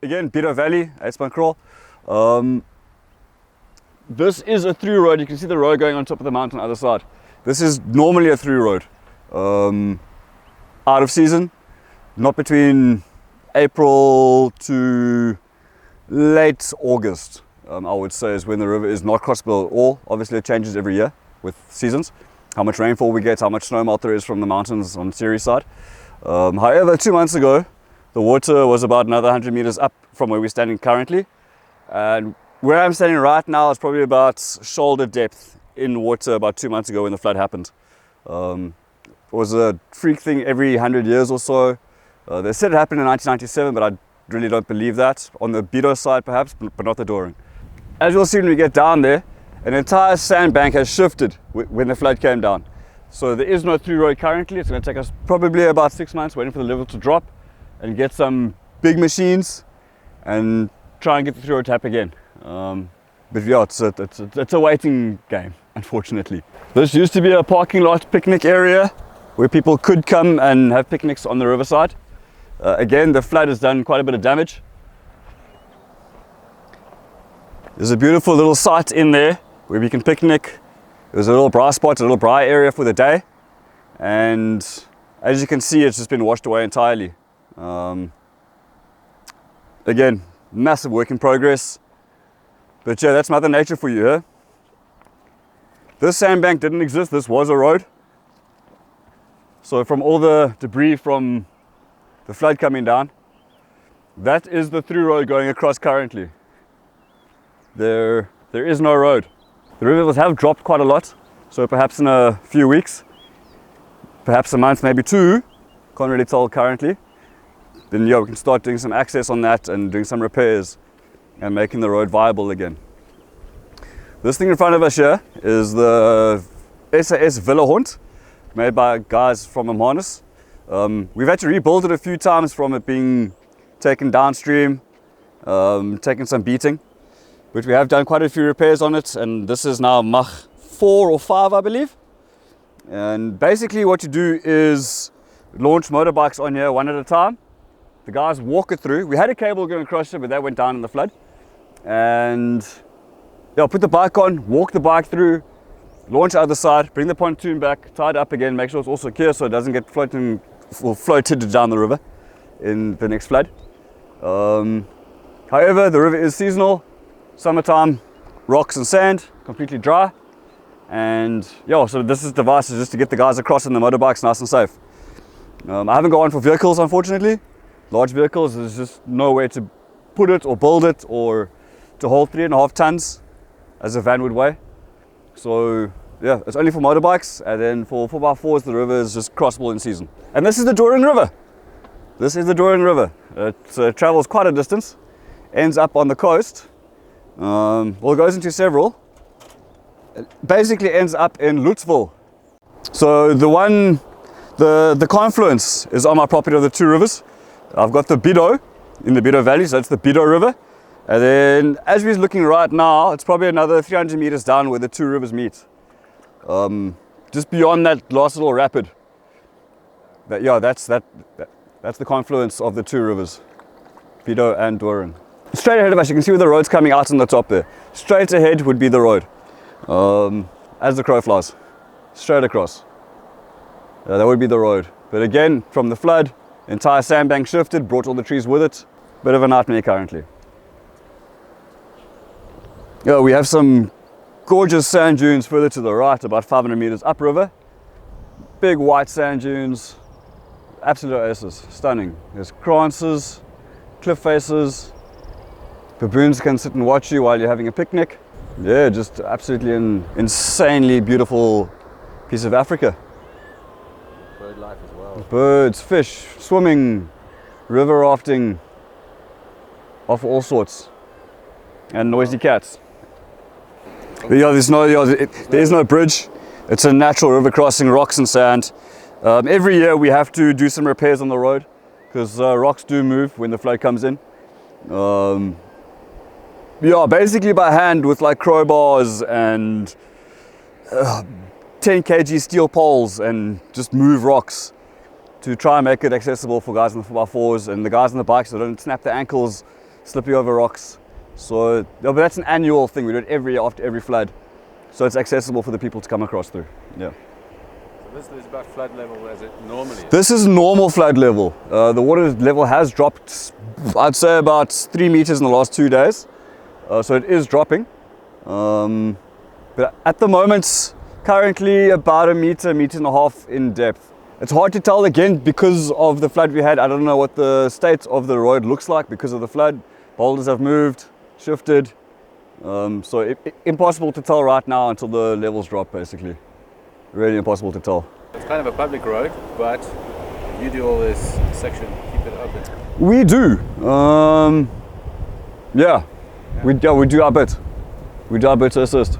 again, Biedouw Valley, Uitspankraal. This is a through road. You can see the road going on top of the mountain on the other side. This is normally a through road. Out of season, not between April to late August, I would say, is when the river is not crossable at all. Obviously it changes every year with seasons, how much rainfall we get, how much snow melt there is from the mountains on Ceres side. However, 2 months ago, the water was about another 100 meters up from where we're standing currently. And where I'm standing right now is probably about shoulder depth in water about 2 months ago when the flood happened. It was a freak thing every 100 years or so. They said it happened in 1997, but I really don't believe that. On the Biedouw side perhaps, but not the Doring. As you'll see when we get down there, an entire sandbank has shifted when the flood came down. So there is no through road currently. It's going to take us probably about 6 months waiting for the level to drop and get some big machines and try and get the through road to happen again. But yeah, it's a waiting game, unfortunately. This used to be a parking lot picnic area where people could come and have picnics on the riverside. Again, the flood has done quite a bit of damage. There's a beautiful little site in there where we can picnic. There's a little braai spot, a little braai area for the day. And as you can see, it's just been washed away entirely. Again, massive work in progress. But yeah, that's Mother Nature for you, huh? This sandbank didn't exist, this was a road. So from all the debris from the flood coming down, that is the through road going across currently. There is no road. The river levels have dropped quite a lot, so perhaps in a few weeks, perhaps a month, maybe two, can't really tell currently, then yeah, we can start doing some access on that and doing some repairs and making the road viable again. This thing in front of us here is the SAS Villa Hond, made by guys from Amanus. We've had to rebuild it a few times from it being taken downstream, taken some beating, but we have done quite a few repairs on it, and this is now Mach 4 or 5, I believe. And basically what you do is launch motorbikes on here one at a time. The guys walk it through. We had a cable going across it, but that went down in the flood. And yeah, put the bike on, walk the bike through, launch the other side, bring the pontoon back, tie it up again, make sure it's all secure so it doesn't get floated down the river in the next flood. However, the river is seasonal. Summertime, rocks and sand, completely dry. And yeah, so this device is just to get the guys across in the motorbikes nice and safe. I haven't got one for vehicles, unfortunately. Large vehicles, there's just no way to put it or build it or to hold 3.5 tons as a van would weigh. So yeah, it's only for motorbikes, and then for 4x4s the river is just crossable in season. And this is the Doring River. This is the Doring River. It travels quite a distance, ends up on the coast. Well, it goes into several. It basically ends up in Lutzville. So the confluence is on my property of the two rivers. I've got the Biedouw in the Biedouw Valley, so that's the Biedouw River. And then as we're looking right now, it's probably another 300 meters down where the two rivers meet. Just beyond that last little rapid. That's the confluence of the two rivers, Biedouw and Doring. Straight ahead of us, you can see where the road's coming out on the top there. Straight ahead would be the road, as the crow flies, straight across. That would be the road. But again, from the flood, the entire sandbank shifted, brought all the trees with it. Bit of a nightmare currently. Yeah, we have some gorgeous sand dunes further to the right, about 500 meters upriver. Big white sand dunes, absolute oasis, stunning. There's kranzes, cliff faces. Baboons can sit and watch you while you're having a picnic. Yeah, just absolutely an insanely beautiful piece of Africa. Bird life as well. Birds, fish, swimming, river rafting, of all sorts. And noisy cats. Yeah, there is no bridge. It's a natural river crossing, rocks and sand. Every year we have to do some repairs on the road because rocks do move when the flood comes in. Yeah, basically by hand with like crowbars and 10 kg steel poles and just move rocks to try and make it accessible for guys on the 4x4s and the guys on the bikes that don't snap their ankles slipping over rocks. So, yeah, but that's an annual thing. We do it every year after every flood. So it's accessible for the people to come across through. Yeah. So this is about flood level as it normally is. This is normal flood level. The water level has dropped, I'd say about 3 meters in the last 2 days. So it is dropping. But at the moment, currently about a meter and a half in depth. It's hard to tell again because of the flood we had. I don't know what the state of the road looks like because of the flood. Boulders have moved, shifted. So impossible to tell right now until the levels drop, basically. Really impossible to tell. It's kind of a public road, but you do all this section, keep it open. We do. Yeah. We do our bit. We do our bit to assist.